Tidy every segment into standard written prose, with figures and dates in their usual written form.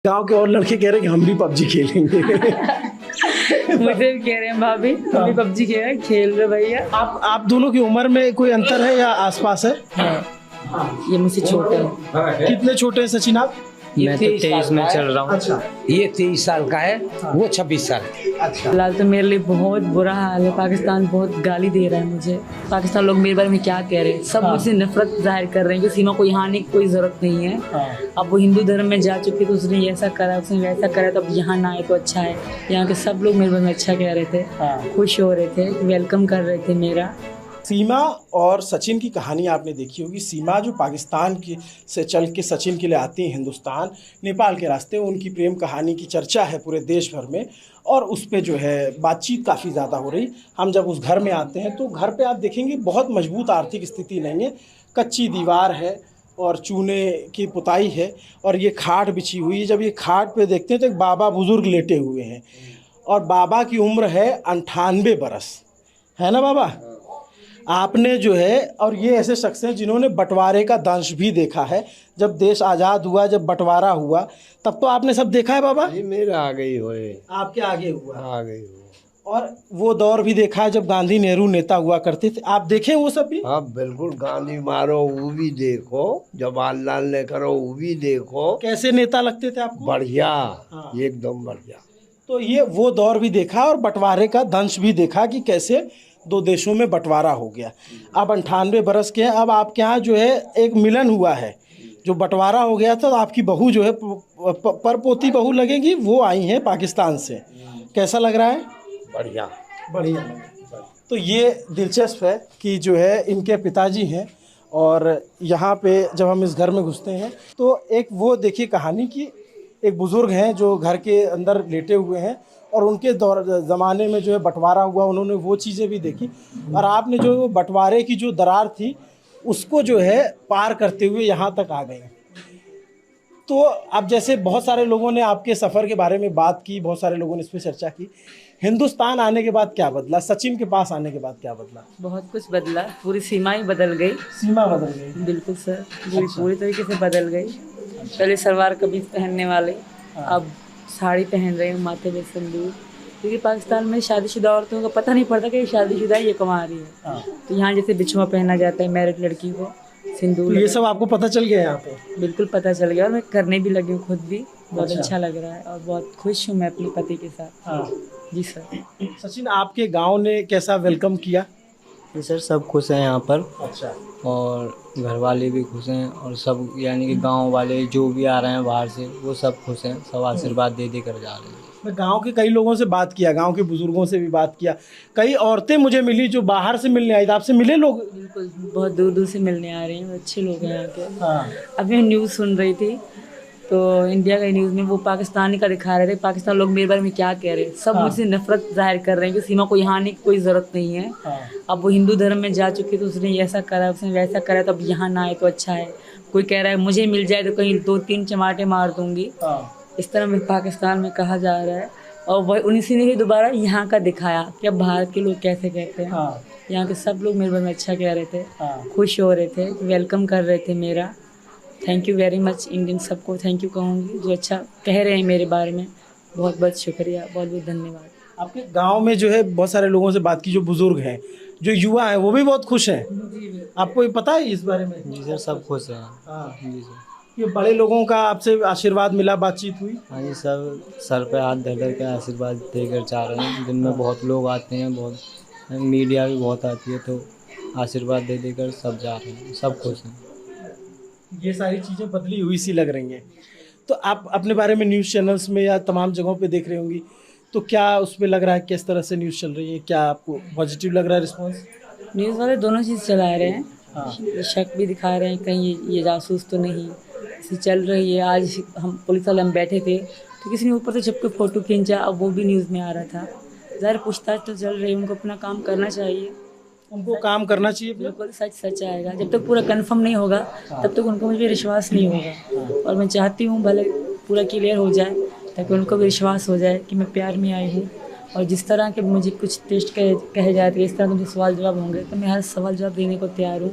गांव के और लड़के कह रहे हैं कि हम भी पबजी खेलेंगे। मुझे भी कह रहे हैं भाभी हम भी पबजी खेल रहे भैया। आप दोनों की उम्र में कोई अंतर है या आसपास है? ये मुझसे छोटे हैं। कितने छोटे हैं सचिन आप? मैं तो 23 में चल रहा हूँ। अच्छा, ये 23 साल का है, वो 26 साल। अच्छा। फिलहाल तो मेरे लिए बहुत बुरा हाल है। पाकिस्तान बहुत गाली दे रहा है मुझे। पाकिस्तान लोग मेरे बारे में क्या कह रहे हैं, सब मुझसे नफरत जाहिर कर रहे हैं कि सीमा को यहाँ आने की कोई ज़रूरत नहीं है। अब वो हिंदू धर्म में जा चुकी तो उसने ऐसा करा, उसने वैसा करा, तो अब यहाँ ना आए तो अच्छा है। यहाँ के सब लोग मेरे बारे में अच्छा कह रहे थे, खुश हो रहे थे, वेलकम कर रहे थे मेरा। सीमा और सचिन की कहानी आपने देखी होगी। सीमा जो पाकिस्तान की से चल के सचिन के लिए आती हैं हिंदुस्तान, नेपाल के रास्ते, उनकी प्रेम कहानी की चर्चा है पूरे देश भर में और उस पे जो है बातचीत काफ़ी ज़्यादा हो रही। हम जब उस घर में आते हैं तो घर पे आप देखेंगे बहुत मजबूत आर्थिक स्थिति नहीं है, कच्ची दीवार है और चूने की पुताई है और ये खाट बिछी हुई है। जब ये खाट पे देखते हैं तो एक बाबा बुज़ुर्ग लेटे हुए हैं और बाबा की उम्र है 98 बरस, है ना बाबा? आपने जो है, और ये ऐसे शख्स हैं जिन्होंने बंटवारे का दंश भी देखा है। जब देश आज़ाद हुआ, जब बंटवारा हुआ, तब तो आपने सब देखा है बाबा। ये मेरे आगे ही हुए, आपके आगे हुआ, आगे ही हुआ। और वो दौर भी देखा है जब गांधी नेहरू नेता हुआ करते थे। आप देखें वो सब भी? हाँ बिल्कुल, गांधी मारो वो भी देखो, जवाहरलाल ने करो वो भी देखो। कैसे नेता लगते थे आपको? बढ़िया, हाँ। एकदम बढ़िया। तो ये वो दौर भी देखा और बंटवारे का दंश भी देखा कि कैसे दो देशों में बंटवारा हो गया। अब 98 बरस के हैं, अब आपके यहाँ जो है एक मिलन हुआ है। जो बंटवारा हो गया था तो आपकी बहू जो है परपोती बहू लगेगी, वो आई हैं पाकिस्तान से। कैसा लग रहा है? बढ़िया बढ़िया। तो ये दिलचस्प है कि जो है इनके पिताजी हैं और यहाँ पे जब हम इस घर में घुसते हैं तो एक वो देखिए कहानी कि एक बुज़ुर्ग हैं जो घर के अंदर लेटे हुए हैं और उनके दौर ज़माने में जो है बंटवारा हुआ, उन्होंने वो चीज़ें भी देखी और आपने जो बंटवारे की जो दरार थी उसको जो है पार करते हुए यहाँ तक आ गए। तो अब जैसे बहुत सारे लोगों ने आपके सफ़र के बारे में बात की, बहुत सारे लोगों ने इस पर चर्चा की। हिंदुस्तान आने के बाद क्या बदला? सचिन के पास आने के बाद क्या बदला? बहुत कुछ बदला, पूरी सीमा ही बदल गई। सीमा बदल गई? बिल्कुल सर, पूरी तरीके से बदल गई। पहले सलवार कमीज पहनने वाले अब साड़ी पहन रहे हैं, माथे पे सिंदूर। क्योंकि पाकिस्तान में शादीशुदा औरतों का पता नहीं पड़ता कि ये शादीशुदा है, ये कमा रही है। तो यहाँ जैसे बिछुआ पहना जाता है मैरिड लड़की को, सिंदूर, ये सब आपको पता चल गया यहाँ पे? बिल्कुल पता चल गया और मैं करने भी लगी हूँ खुद भी। बहुत अच्छा लग रहा है और बहुत खुश हूँ मैं अपने पति के साथ। जी सर। सचिन, आपके गांव ने कैसा वेलकम किया? जी सर, सब खुश हैं यहाँ पर। अच्छा। और घर वाले भी खुश हैं और सब, यानी कि गांव वाले जो भी आ रहे हैं बाहर से, वो सब खुश हैं। सब आशीर्वाद दे दे कर जा रहे हैं। मैं गांव के कई लोगों से बात किया, गांव के बुजुर्गों से भी बात किया, कई औरतें मुझे मिली जो बाहर से मिलने आई। आपसे मिले लोग? बिल्कुल, बहुत दूर दूर से मिलने आ रहे हैं, अच्छे लोग हैं यहाँ के। अभी मैं न्यूज़ सुन रही थी तो इंडिया का न्यूज़ में वो पाकिस्तानी का दिखा रहे थे। पाकिस्तान लोग मेरे बारे में क्या कह रहे हैं, सब मुझसे नफरत जाहिर कर रहे हैं कि सीमा को यहाँ आने की कोई ज़रूरत नहीं है। अब वो हिंदू धर्म में जा चुकी तो उसने ऐसा करा, उसने वैसा करा, तो अब यहाँ ना आए तो अच्छा है। कोई कह रहा है मुझे मिल जाए तो कहीं 2-3 चमाटे मार दूंगी, इस तरह में पाकिस्तान में कहा जा रहा है। और वही उन्हीं ने ही दोबारा यहाँ का दिखाया कि अब भारत के लोग कैसे कहते हैं। यहाँ के सब लोग मेरे बारे में अच्छा कह रहे थे, खुश हो रहे थे, वेलकम कर रहे थे मेरा। Thank you very much. Indian सबको थैंक यू कहूँगी जो अच्छा कह रहे हैं मेरे बारे में। बहुत बहुत शुक्रिया, बहुत बहुत धन्यवाद। आपके गांव में जो है बहुत सारे लोगों से बात की, जो बुजुर्ग हैं, जो युवा हैं, वो भी बहुत खुश हैं। आपको ये पता है इस बारे में? जी सर, सब खुश हैं। हाँ जी सर। ये बड़े लोगों का आपसे आशीर्वाद मिला, बातचीत हुई? हाँ जी, सब सर पे हाथ धर कर के आशीर्वाद देकर जा रहे हैं। दिन में बहुत लोग आते हैं, बहुत मीडिया भी बहुत आती है, तो आशीर्वाद दे देकर सब जा रहे हैं, सब खुश हैं। ये सारी चीज़ें बदली हुई सी लग रही हैं। तो आप अपने बारे में न्यूज़ चैनल्स में या तमाम जगहों पे देख रही होंगी, तो क्या उस पर लग रहा है किस तरह से न्यूज़ चल रही है? क्या आपको पॉजिटिव लग रहा है रिस्पॉन्स? न्यूज़ वाले दोनों चीज़ चला रहे हैं। शक भी दिखा रहे हैं कहीं ये जासूस तो नहीं, ऐसी चल रही है। आज हम पुलिस वाले हम बैठे थे तो किसी ने ऊपर से छुप के फ़ोटो खींचा, अब वो भी न्यूज़ में आ रहा था। ज़रा पूछताछ तो चल रही है, उनको अपना काम करना चाहिए। उनको काम करना चाहिए, बिल्कुल सच आएगा। जब तक पूरा कंफर्म नहीं होगा तब तक उनको मुझे विश्वास नहीं होगा। और मैं चाहती हूँ भले पूरा क्लियर हो जाए ताकि उनको भी विश्वास हो जाए कि मैं प्यार में आई हूँ। और जिस तरह के मुझे कुछ टेस्ट कहे जाते हैं, इस तरह के मुझे सवाल जवाब होंगे तो मैं हर सवाल जवाब देने को तैयार हूँ।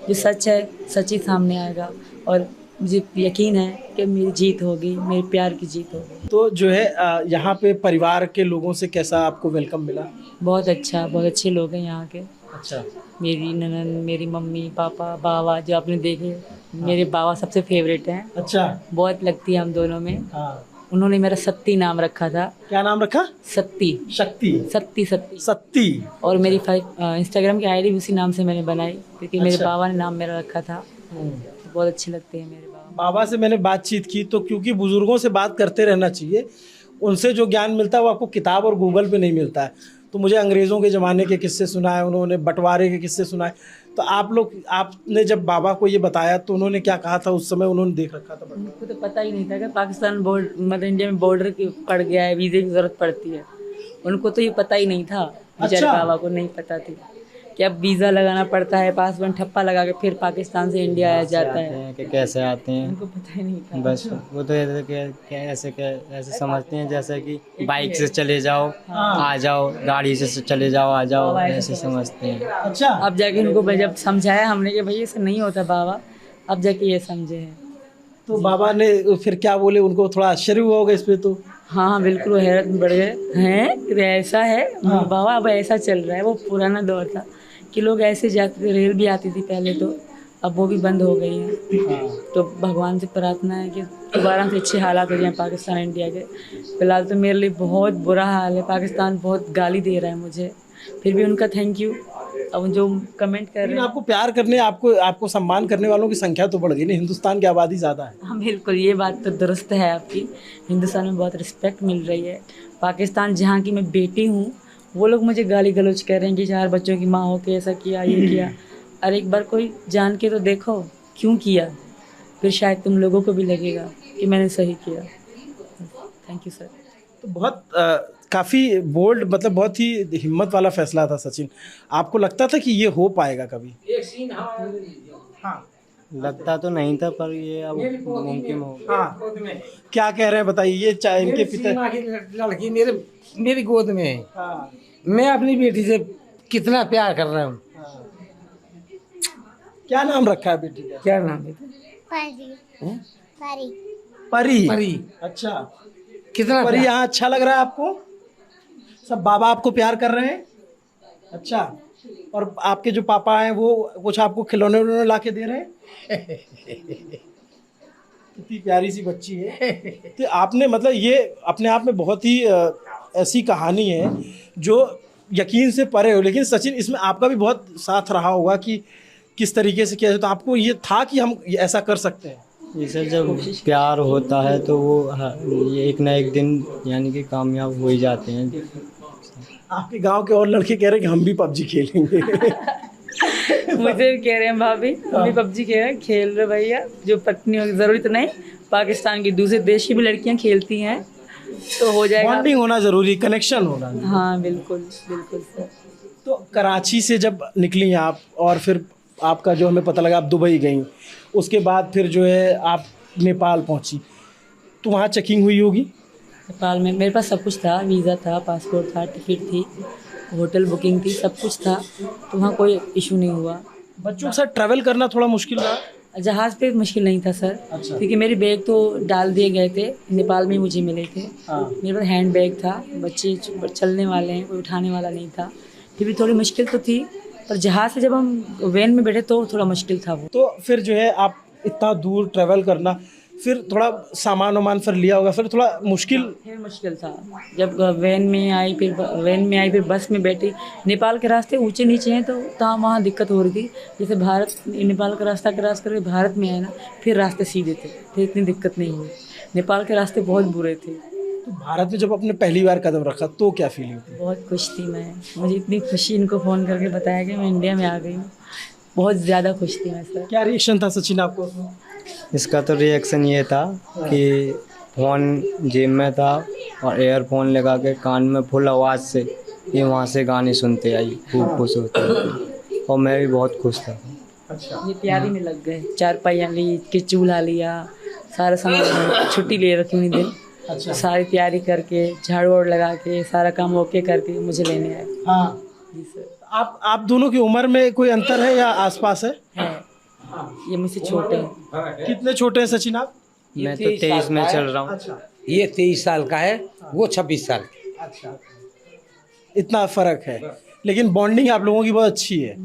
जो सच है सच ही सामने आएगा और मुझे यकीन है कि मेरी जीत होगी, मेरे प्यार की जीत होगी। तो जो है यहाँ पे परिवार के लोगों से कैसा आपको वेलकम मिला? बहुत अच्छा, बहुत अच्छे लोग हैं यहाँ के। अच्छा। मेरी ननद, मेरी मम्मी पापा, बाबा जो आपने देखे, मेरे बाबा सबसे फेवरेट हैं। अच्छा। बहुत लगती है हम दोनों में। हाँ। उन्होंने मेरा सत्ती नाम रखा था। क्या नाम रखा? सत्ती। शक्ति। सत्ती सत्ती। सत्ती। और मेरी इंस्टाग्राम की आईडी उसी नाम से मैंने बनाई, क्योंकि मेरे अच्छा। बाबा ने नाम मेरा रखा था। बहुत अच्छे लगते हैं मेरे बाबा। बाबा से मैंने बातचीत की तो क्योंकि बुजुर्गों से बात करते रहना चाहिए, उनसे जो ज्ञान मिलता है वो आपको किताब और गूगल पे नहीं मिलता है। तो मुझे अंग्रेज़ों के ज़माने के किस्से सुनाए उन्होंने, बंटवारे के किस्से सुनाए। तो आपने जब बाबा को ये बताया तो उन्होंने क्या कहा था? उस समय उन्होंने देख रखा था? उनको तो पता ही नहीं था कि पाकिस्तान मतलब इंडिया में बॉर्डर पड़ गया है, वीज़े की ज़रूरत पड़ती है। उनको तो ये पता ही नहीं था। बेचारे बाबा को नहीं पता थी कि अब वीज़ा लगाना पड़ता है, पासपोर्ट ठप्पा लगा के फिर पाकिस्तान से इंडिया आया जाता है कि कैसे आते हैं, उनको पता ही नहीं था। बस वो तो ऐसे समझते हैं जैसे कि बाइक से चले जाओ आ जाओ, गाड़ी से चले जाओ आ जाओ, ऐसे समझते हैं। अच्छा। अब जाके इनको जब समझाया हमने कि भाई ऐसा नहीं होता बाबा, अब जाके ये समझे हैं। तो बाबा ने फिर क्या बोले? उनको थोड़ा आश्चर्य हुआ होगा इस पे तो। हाँ बिल्कुल, हैरत में बढ़ गए हैं। ऐसा है बाबा, अब ऐसा चल रहा है। वो पुराना दौर था कि लोग ऐसे जाते थे, रेल भी आती थी पहले तो, अब वो भी बंद हो गई है। तो भगवान से प्रार्थना है कि दोबारा से अच्छे हालात हो जाए पाकिस्तान इंडिया के। फिलहाल तो मेरे लिए बहुत बुरा हाल है, पाकिस्तान बहुत गाली दे रहा है मुझे, फिर भी उनका थैंक यू। अब जो कमेंट कर रहे हैं, आपको प्यार करने, आपको सम्मान करने वालों की संख्या तो बढ़ गई ना, हिंदुस्तान की आबादी ज़्यादा है। हाँ बिल्कुल, ये बात तो दुरुस्त है आपकी। हिंदुस्तान में बहुत रिस्पेक्ट मिल रही है। पाकिस्तान जहाँ की मैं बेटी हूँ, वो लोग मुझे गाली गलौज कर रहे हैं कि 4 बच्चों की माँ हो के ऐसा किया, ये किया। अरे एक बार कोई जान के तो देखो क्यों किया, फिर शायद तुम लोगों को भी लगेगा कि मैंने सही किया। Thank you sir. तो बहुत काफ़ी बोल्ड, मतलब बहुत ही हिम्मत वाला फैसला था सचिन। आपको लगता था कि ये हो पाएगा कभी? हाँ। लगता तो नहीं था, पर ये अब मुमकिन हो। हाँ। क्या कह रहे हैं बताइए? ये इनके पिता लड़की मेरी गोद में है। हाँ। मैं अपनी बेटी से कितना प्यार कर रहा हूँ। क्या नाम रखा है बेटी का? क्या नाम है? परी। परी। परी। परी। अच्छा। कितना परी प्यार? यहाँ अच्छा लग रहा है आपको? सब बाबा आपको प्यार कर रहे हैं? अच्छा। और आपके जो पापा हैं वो कुछ आपको खिलौने उलौने ला के दे रहे हैं? कितनी प्यारी सी बच्ची है। तो आपने, मतलब ये अपने आप में बहुत ही ऐसी कहानी है जो यकीन से परे हो। लेकिन सचिन, इसमें आपका भी बहुत साथ रहा होगा कि किस तरीके से किया जाए। तो आपको ये था कि हम ऐसा कर सकते हैं? ये सर, जब प्यार होता है तो वो ये एक ना एक दिन यानी कि कामयाब हो ही जाते हैं। आपके गांव के और लड़के कह रहे हैं कि हम भी पबजी खेलेंगे। मुझे भी कह रहे हैं भाभी, हम भी पबजी खेल रहे भैया। जो पत्नी होगी, जरूरी तो नहीं, पाकिस्तान की दूसरे देश की भी लड़कियां खेलती हैं तो हो जाएगा। बॉन्डिंग होना जरूरी, कनेक्शन होना। हाँ बिल्कुल बिल्कुल सर। तो कराची से जब निकली आप और फिर आपका जो हमें पता लगा आप दुबई गई, उसके बाद फिर जो है आप नेपाल पहुंची, तो वहाँ चेकिंग हुई होगी? नेपाल में मेरे पास सब कुछ था, वीज़ा था, पासपोर्ट था, टिकट थी, होटल बुकिंग थी, सब कुछ था। तो वहाँ कोई इशू नहीं हुआ। बच्चों के साथ ट्रैवल करना थोड़ा मुश्किल रहा? जहाज़ पे मुश्किल नहीं था सर। अच्छा। क्योंकि मेरे बैग तो डाल दिए गए थे, नेपाल में मुझे मिले थे। हाँ। मेरे पास हैंड बैग था, बच्चे चलने वाले हैं, कोई उठाने वाला नहीं था, फिर भी थोड़ी मुश्किल तो थी। पर जहाज़ से जब हम वैन में बैठे तो थोड़ा मुश्किल था वो। तो फिर जो है आप इतना दूर ट्रैवल करना, फिर थोड़ा सामान वामान फिर लिया होगा, फिर थोड़ा मुश्किल था। जब वैन में आई, फिर बस में बैठी। नेपाल के रास्ते ऊंचे नीचे हैं तो वहाँ दिक्कत हो रही थी। जैसे नेपाल का रास्ता क्रॉस करके भारत में आए ना, फिर रास्ते सीधे थे, फिर इतनी दिक्कत नहीं हुई। नेपाल के रास्ते बहुत बुरे थे। तो भारत में जब आपने पहली बार कदम रखा तो क्या फीलिंग थी? बहुत खुश थी मैं। मुझे इतनी खुशी इनको फ़ोन करके बताया कि मैं इंडिया में आ गई हूँ, बहुत ज़्यादा खुश थी मैं सर। क्या रिएक्शन था सचिन आपको? इसका तो रिएक्शन ये था कि फ़ोन जेब में था और एयरफोन लगा के कान में फुल आवाज़ से ये वहाँ से गाने सुनते आई, खूब खुश होते और मैं भी बहुत खुश था। अच्छा। ये तैयारी में लग गए, 4 पहिया ली, कि चूल्हा लिया, सारा सामान, छुट्टी ले रखी उन्हीं दिन। अच्छा। सारी तैयारी करके, झाड़ू वाड़ लगा के, सारा काम ओके करके मुझे लेने आए। हाँ जी सर। आप दोनों की उम्र में कोई अंतर है या आसपास है? ये मुझसे छोटे हैं। कितने छोटे हैं सचिन आप? मैं तो 23 में चल रहा हूँ। अच्छा ये 23 साल का है, वो 26 साल की। अच्छा, इतना फर्क है, लेकिन बॉन्डिंग आप लोगों की बहुत अच्छी है।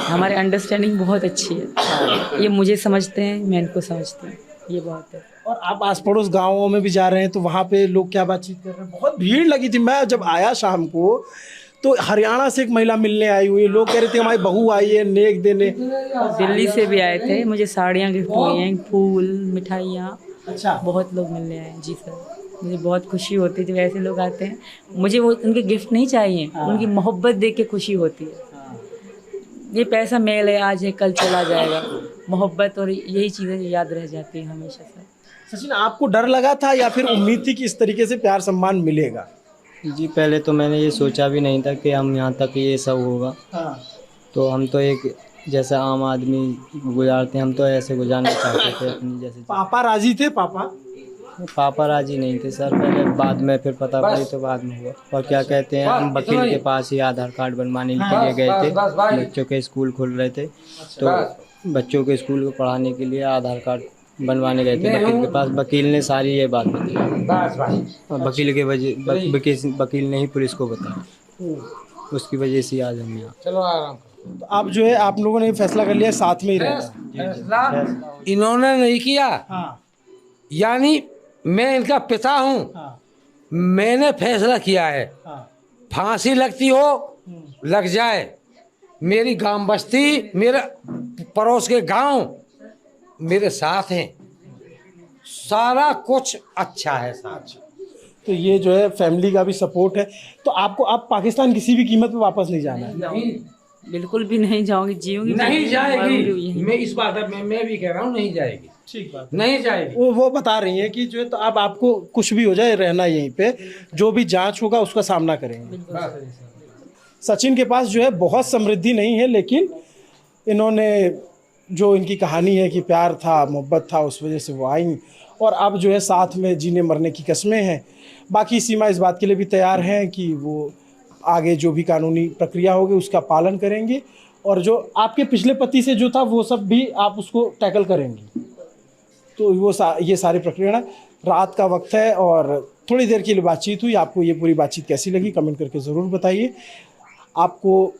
हमारे अंडरस्टैंडिंग बहुत अच्छी है। ये मुझे समझते हैं, मैं इनको समझती हूँ, ये बहुत है। और आप आस पड़ोस गाँवों में भी जा रहे हैं तो वहाँ पे लोग क्या बातचीत कर रहे हैं? बहुत भीड़ लगी थी। मैं जब आया शाम को तो हरियाणा से एक महिला मिलने आई हुई है, लोग कह रहे थे हमारी बहू आई है नेक देने। दिल्ली से भी आए थे, मुझे साड़ियाँ गिफ्ट हुई हैं, फूल, मिठाइयाँ, अच्छा, बहुत लोग मिलने आए हैं। जी सर, मुझे बहुत खुशी होती है जब ऐसे लोग आते हैं। मुझे वो उनके गिफ्ट नहीं चाहिए, उनकी मोहब्बत देख के खुशी होती है। ये पैसा मेल है, आज है कल चला जाएगा। मोहब्बत और यही चीज़ें याद रह जाती हैं हमेशा सर। सचिन आपको डर लगा था या फिर उम्मीद थी कि इस तरीके से प्यार सम्मान मिलेगा? जी पहले तो मैंने ये सोचा भी नहीं था कि हम यहाँ तक ये सब होगा। तो हम तो एक जैसा आम आदमी गुजारते हैं, हम तो ऐसे गुजारना चाहते थे अपनी जैसे। पापा राजी थे? पापा राजी नहीं थे सर पहले, बाद में फिर पता पड़ी तो बाद में हुआ। और क्या कहते हैं, हम वकील के पास ही आधार कार्ड बनवाने के लिए गए थे। बच्चों के स्कूल खुल रहे थे तो बच्चों के स्कूल को पढ़ाने के लिए आधार कार्ड बनवाने गए थे वकील के पास। वकील ने सारी ये बात बताई और वकील ने ही पुलिस को बताया। उसकी वजह से आज हम यहाँ। चलो आराम। तो आप जो है आप लोगों ने फैसला कर लिया साथ में ही रहना। इन्होंने नहीं किया, हाँ यानी मैं इनका पिता हूँ, हाँ मैंने फैसला किया है। हाँ। फांसी लगती हो लग जाए, मेरी गांव बस्ती, मेरे पड़ोस के गांव मेरे साथ हैं, सारा कुछ अच्छा है साथ। तो ये जो है फैमिली का भी सपोर्ट है। तो आपको आप पाकिस्तान किसी भी कीमत पे वापस नहीं जाना है? नहीं, बिल्कुल भी नहीं जाऊंगी, जीऊंगी नहीं मरूंगी जाएगी। यहीं। मैं इस बात में मैं भी कह रहा हूँ, नहीं जाएगी। ठीक बात। नहीं जाएगी। वो बता रही हैं कि जो है तो अब आपको कुछ भी हो जाए रहना यहीं पे, जो भी जांच होगा उसका सामना करेंगे। सचिन के पास जो है बहुत समृद्धि नहीं है, लेकिन इन्होंने जो इनकी कहानी है कि प्यार था, मोहब्बत था, उस वजह से वो आई और अब जो है साथ में जीने मरने की कस्में हैं। बाकी सीमा इस बात के लिए भी तैयार हैं कि वो आगे जो भी कानूनी प्रक्रिया होगी उसका पालन करेंगे और जो आपके पिछले पति से जो था वो सब भी आप उसको टैकल करेंगी। तो वो ये सारी प्रक्रिया ना, रात का वक्त है और थोड़ी देर के लिए बातचीत हुई। आपको ये पूरी बातचीत कैसी लगी कमेंट करके ज़रूर बताइए। आपको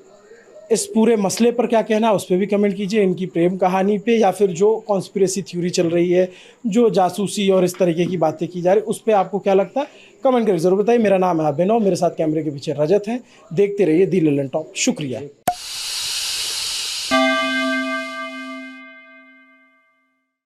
इस पूरे मसले पर क्या कहना है उस पर भी कमेंट कीजिए, इनकी प्रेम कहानी पे या फिर जो कॉन्स्पिरेसी थ्योरी चल रही है, जो जासूसी और इस तरीके की बातें की जा रही उस पर आपको क्या लगता है कमेंट करके ज़रूर बताइए। मेरा नाम है अभिनव, मेरे साथ कैमरे के पीछे रजत हैं। देखते रहिए दी ललन टॉप। शुक्रिया।